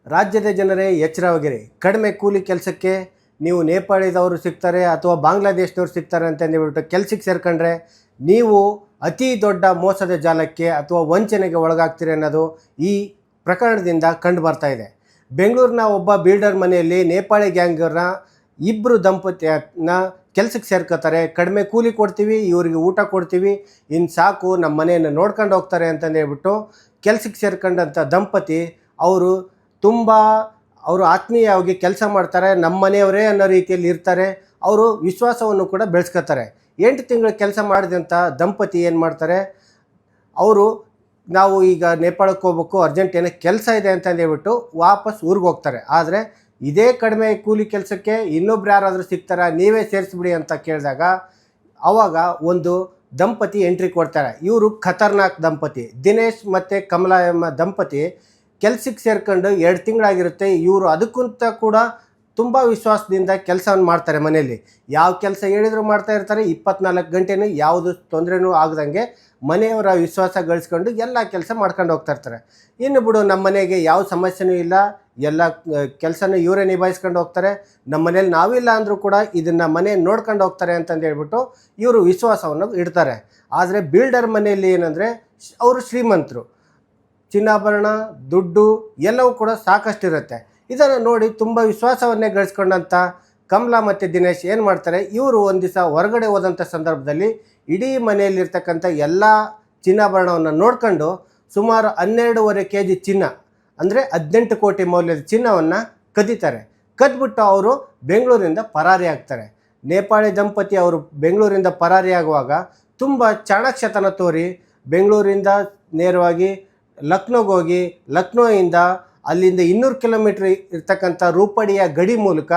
ರಾಜ್ಯದ ಜನರೇ ಎಚ್ಚರವಾಗಿರಿ. ಕಡಿಮೆ ಕೂಲಿ ಕೆಲಸಕ್ಕೆ ನೀವು ನೇಪಾಳದವರು ಸಿಗ್ತಾರೆ ಅಥವಾ ಬಾಂಗ್ಲಾದೇಶದವ್ರು ಸಿಗ್ತಾರೆ ಅಂತ ಹೇಳ್ಬಿಟ್ಟು ಕೆಲಸಕ್ಕೆ ಸೇರ್ಕೊಂಡ್ರೆ ನೀವು ಅತಿ ದೊಡ್ಡ ಮೋಸದ ಜಾಲಕ್ಕೆ ಅಥವಾ ವಂಚನೆಗೆ ಒಳಗಾಗ್ತೀರಿ ಅನ್ನೋದು ಈ ಪ್ರಕರಣದಿಂದ ಕಂಡು ಬರ್ತಾ ಇದೆ. ಬೆಂಗಳೂರಿನ ಒಬ್ಬ ಬಿಲ್ಡರ್ ಮನೆಯಲ್ಲಿ ನೇಪಾಳಿ ಗ್ಯಾಂಗರ್ನ ಇಬ್ಬರು ದಂಪತಿಯನ್ನ ಕೆಲಸಕ್ಕೆ ಸೇರ್ಕೋತಾರೆ. ಕಡಿಮೆ ಕೂಲಿ ಕೊಡ್ತೀವಿ, ಇವರಿಗೆ ಊಟ ಕೊಡ್ತೀವಿ, ಇನ್ನು ಸಾಕು, ನಮ್ಮ ಮನೆಯನ್ನು ನೋಡ್ಕೊಂಡು ಹೋಗ್ತಾರೆ ಅಂತಂದು ಹೇಳ್ಬಿಟ್ಟು ಕೆಲಸಕ್ಕೆ ಸೇರ್ಕೊಂಡಂಥ ದಂಪತಿ ಅವರು ಆತ್ಮೀಯವಾಗಿ ಕೆಲಸ ಮಾಡ್ತಾರೆ, ನಮ್ಮ ಮನೆಯವರೇ ಅನ್ನೋ ರೀತಿಯಲ್ಲಿ ಇರ್ತಾರೆ. ಅವರು ವಿಶ್ವಾಸವನ್ನು ಕೂಡ ಬೆಳೆಸ್ಕೊತಾರೆ. 8 ತಿಂಗಳು ಕೆಲಸ ಮಾಡಿದಂಥ ದಂಪತಿ ಏನು ಮಾಡ್ತಾರೆ, ನಾವು ಈಗ ನೇಪಾಳಕ್ಕೆ ಹೋಗ್ಬೇಕು, ಅರ್ಜೆಂಟ್ ಏನೋ ಕೆಲಸ ಇದೆ ಅಂತಂದು ಹೇಳ್ಬಿಟ್ಟು ವಾಪಸ್ ಊರಿಗೆ ಹೋಗ್ತಾರೆ. ಆದರೆ ಇದೇ ಕಡಿಮೆ ಕೂಲಿ ಕೆಲಸಕ್ಕೆ ಇನ್ನೊಬ್ರು ಯಾರಾದರೂ ಸಿಗ್ತಾರಾ, ನೀವೇ ಸೇರಿಸ್ಬಿಡಿ ಅಂತ ಕೇಳಿದಾಗ ಆವಾಗ ಒಂದು ದಂಪತಿ ಎಂಟ್ರಿ ಕೊಡ್ತಾರೆ. ಇವರು ಖತರ್ನಾಕ್ ದಂಪತಿ. ದಿನೇಶ್ ಮತ್ತು ಕಮಲಾ ಎಂಬ ದಂಪತಿ ಕೆಲಸಕ್ಕೆ ಸೇರ್ಕೊಂಡು 2 ತಿಂಗಳಾಗಿರುತ್ತೆ. ಇವರು ಅದಕ್ಕಿಂತ ಕೂಡ ತುಂಬ ವಿಶ್ವಾಸದಿಂದ ಕೆಲಸವನ್ನು ಮಾಡ್ತಾರೆ. ಮನೆಯಲ್ಲಿ ಯಾವ ಕೆಲಸ ಹೇಳಿದ್ರು ಮಾಡ್ತಾ ಇರ್ತಾರೆ. 24 ಗಂಟೆನೂ ಯಾವುದು ತೊಂದರೆನೂ ಆಗದಂಗೆ ಮನೆಯವರ ವಿಶ್ವಾಸ ಗಳಿಸ್ಕೊಂಡು ಎಲ್ಲ ಕೆಲಸ ಮಾಡ್ಕೊಂಡು ಹೋಗ್ತಾ ಇರ್ತಾರೆ. ಇನ್ನು ಬಿಡು, ನಮ್ಮ ಮನೆಗೆ ಯಾವ ಸಮಸ್ಯೆನೂ ಇಲ್ಲ, ಎಲ್ಲ ಕೆಲಸನೂ ಇವರೇ ನಿಭಾಯಿಸ್ಕೊಂಡು ಹೋಗ್ತಾರೆ, ನಮ್ಮ ಮನೇಲಿ ನಾವಿಲ್ಲ ಅಂದರೂ ಕೂಡ ಇದನ್ನು ಮನೆ ನೋಡ್ಕೊಂಡು ಹೋಗ್ತಾರೆ ಅಂತಂದು ಹೇಳ್ಬಿಟ್ಟು ಇವರು ವಿಶ್ವಾಸವನ್ನು ಇಡ್ತಾರೆ. ಆದರೆ ಬಿಲ್ಡರ್ ಮನೆಯಲ್ಲಿ ಏನಂದರೆ ಅವರು ಶ್ರೀಮಂತರು, ಚಿನ್ನಾಭರಣ, ದುಡ್ಡು ಎಲ್ಲವೂ ಕೂಡ ಸಾಕಷ್ಟಿರುತ್ತೆ. ಇದನ್ನು ನೋಡಿ ತುಂಬ ವಿಶ್ವಾಸವನ್ನೇ ಗಳಿಸ್ಕೊಂಡಂಥ ಕಮಲಾ ಮತ್ತು ದಿನೇಶ್ ಏನು ಮಾಡ್ತಾರೆ, ಇವರು ಒಂದು ದಿವಸ ಹೊರಗಡೆ ಹೋದಂಥ ಸಂದರ್ಭದಲ್ಲಿ ಇಡೀ ಮನೆಯಲ್ಲಿರ್ತಕ್ಕಂಥ ಎಲ್ಲ ಚಿನ್ನಾಭರಣವನ್ನು ನೋಡ್ಕೊಂಡು ಸುಮಾರು 12.5 kg ಚಿನ್ನ, ಅಂದರೆ 18 ಕೋಟಿ ಮೌಲ್ಯದ ಚಿನ್ನವನ್ನು ಕದೀತಾರೆ. ಕದ್ಬಿಟ್ಟು ಅವರು ಬೆಂಗಳೂರಿಂದ ಪರಾರಿ ಆಗ್ತಾರೆ. ನೇಪಾಳಿ ದಂಪತಿ ಅವರು ಬೆಂಗಳೂರಿಂದ ಪರಾರಿಯಾಗುವಾಗ ತುಂಬ ಚಾಣಾಕ್ಷತನ ತೋರಿ ಬೆಂಗಳೂರಿಂದ ನೇರವಾಗಿ ಲಕ್ನೋಗೆ ಹೋಗಿ, ಲಕ್ನೋಯಿಂದ ಅಲ್ಲಿಂದ 200 ಕಿಲೋಮೀಟ್ರ್ ಇರ್ತಕ್ಕಂಥ ರೂಪಡಿಯ ಗಡಿ ಮೂಲಕ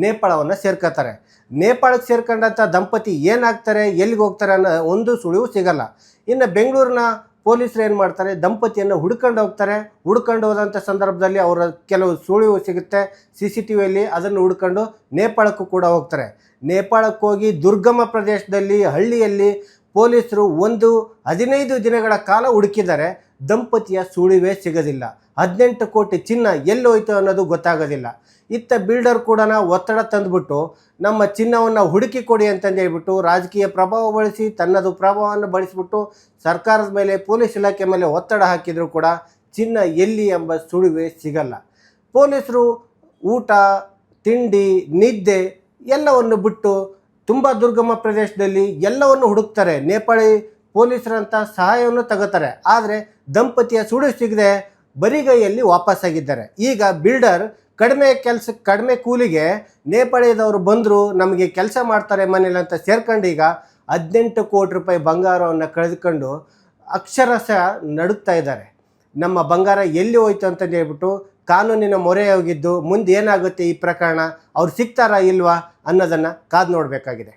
ನೇಪಾಳವನ್ನು ಸೇರ್ಕೋತಾರೆ. ನೇಪಾಳಕ್ಕೆ ಸೇರ್ಕೊಂಡಂಥ ದಂಪತಿ ಏನಾಗ್ತಾರೆ, ಎಲ್ಲಿಗೆ ಹೋಗ್ತಾರೆ ಅನ್ನೋ ಒಂದು ಸುಳಿವು ಸಿಗಲ್ಲ. ಇನ್ನು ಬೆಂಗಳೂರಿನ ಪೊಲೀಸರು ಏನು ಮಾಡ್ತಾರೆ, ದಂಪತಿಯನ್ನು ಹುಡ್ಕೊಂಡು ಹೋಗ್ತಾರೆ. ಹುಡ್ಕೊಂಡು ಹೋದಂಥ ಸಂದರ್ಭದಲ್ಲಿ ಅವರ ಕೆಲವು ಸುಳಿವು ಸಿಗುತ್ತೆ CCTVಯಲ್ಲಿ. ಅದನ್ನು ಹುಡ್ಕೊಂಡು ನೇಪಾಳಕ್ಕೂ ಕೂಡ ಹೋಗ್ತಾರೆ. ನೇಪಾಳಕ್ಕೆ ಹೋಗಿ ದುರ್ಗಮ ಪ್ರದೇಶದಲ್ಲಿ, ಹಳ್ಳಿಯಲ್ಲಿ ಪೊಲೀಸರು 15 ದಿನಗಳ ಕಾಲ ಹುಡುಕಿದ್ದಾರೆ. ದಂಪತಿಯ ಸುಳಿವೇ ಸಿಗೋದಿಲ್ಲ. 18 ಕೋಟಿ ಚಿನ್ನ ಎಲ್ಲೋಯ್ತು ಅನ್ನೋದು ಗೊತ್ತಾಗೋದಿಲ್ಲ. ಇತ್ತ ಬಿಲ್ಡರ್ ಕೂಡ ಒತ್ತಡ ತಂದುಬಿಟ್ಟು ನಮ್ಮ ಚಿನ್ನವನ್ನು ಹುಡುಕಿ ಕೊಡಿ ಅಂತಂದು ಹೇಳ್ಬಿಟ್ಟು ರಾಜಕೀಯ ಪ್ರಭಾವ ಬಳಸಿ, ತನ್ನದು ಪ್ರಭಾವವನ್ನು ಬಳಸಿಬಿಟ್ಟು ಸರ್ಕಾರದ ಮೇಲೆ, ಪೊಲೀಸ್ ಇಲಾಖೆ ಮೇಲೆ ಒತ್ತಡ ಹಾಕಿದರೂ ಕೂಡ ಚಿನ್ನ ಎಲ್ಲಿ ಎಂಬ ಸುಳಿವೇ ಸಿಗಲ್ಲ. ಪೊಲೀಸರು ಊಟ, ತಿಂಡಿ, ನಿದ್ದೆ ಎಲ್ಲವನ್ನು ಬಿಟ್ಟು ತುಂಬ ದುರ್ಗಮ ಪ್ರದೇಶದಲ್ಲಿ ಎಲ್ಲವನ್ನು ಹುಡುಕ್ತಾರೆ. ನೇಪಾಳಿ ಪೊಲೀಸರಂಥ ಸಹಾಯವನ್ನು ತಗೋತಾರೆ. ಆದರೆ ದಂಪತಿಯ ಸುಳಿವು ಸಿಗದೆ ಬರಿಗೈಯಲ್ಲಿ ವಾಪಸ್ಸಾಗಿದ್ದಾರೆ. ಈಗ ಬಿಲ್ಡರ್ ಕಡಿಮೆ ಕೂಲಿಗೆ ನೇಪಾಳದವರು ಬಂದರು, ನಮಗೆ ಕೆಲಸ ಮಾಡ್ತಾರೆ ಮನೇಲಿ ಅಂತ ಸೇರ್ಕೊಂಡು ಈಗ 18 ಕೋಟಿ ರೂಪಾಯಿ ಬಂಗಾರವನ್ನು ಕಳೆದುಕೊಂಡು ಅಕ್ಷರಶಃ ನಡುಗ್ತಾ ಇದ್ದಾರೆ. ನಮ್ಮ ಬಂಗಾರ ಎಲ್ಲಿ ಹೋಯ್ತು ಅಂತಂದು ಹೇಳ್ಬಿಟ್ಟು ಕಾನೂನಿನ ಮೊರೆ ಹೋಗಿದ್ದು ಮುಂದೆ ಏನಾಗುತ್ತೆ ಈ ಪ್ರಕರಣ, ಅವ್ರು ಸಿಗ್ತಾರಾ ಇಲ್ವಾ ಅನ್ನೋದನ್ನು ಕಾದು ನೋಡಬೇಕಾಗಿದೆ.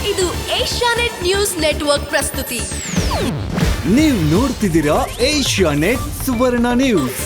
ಇದು ಏಷ್ಯಾನೆಟ್ ನ್ಯೂಸ್ ನೆಟ್ವರ್ಕ್ ಪ್ರಸ್ತುತಿ. ನೀವು ನೋಡ್ತಿದ್ದೀರಾ ಏಷ್ಯಾನೆಟ್ ಸುವರ್ಣ ನ್ಯೂಸ್.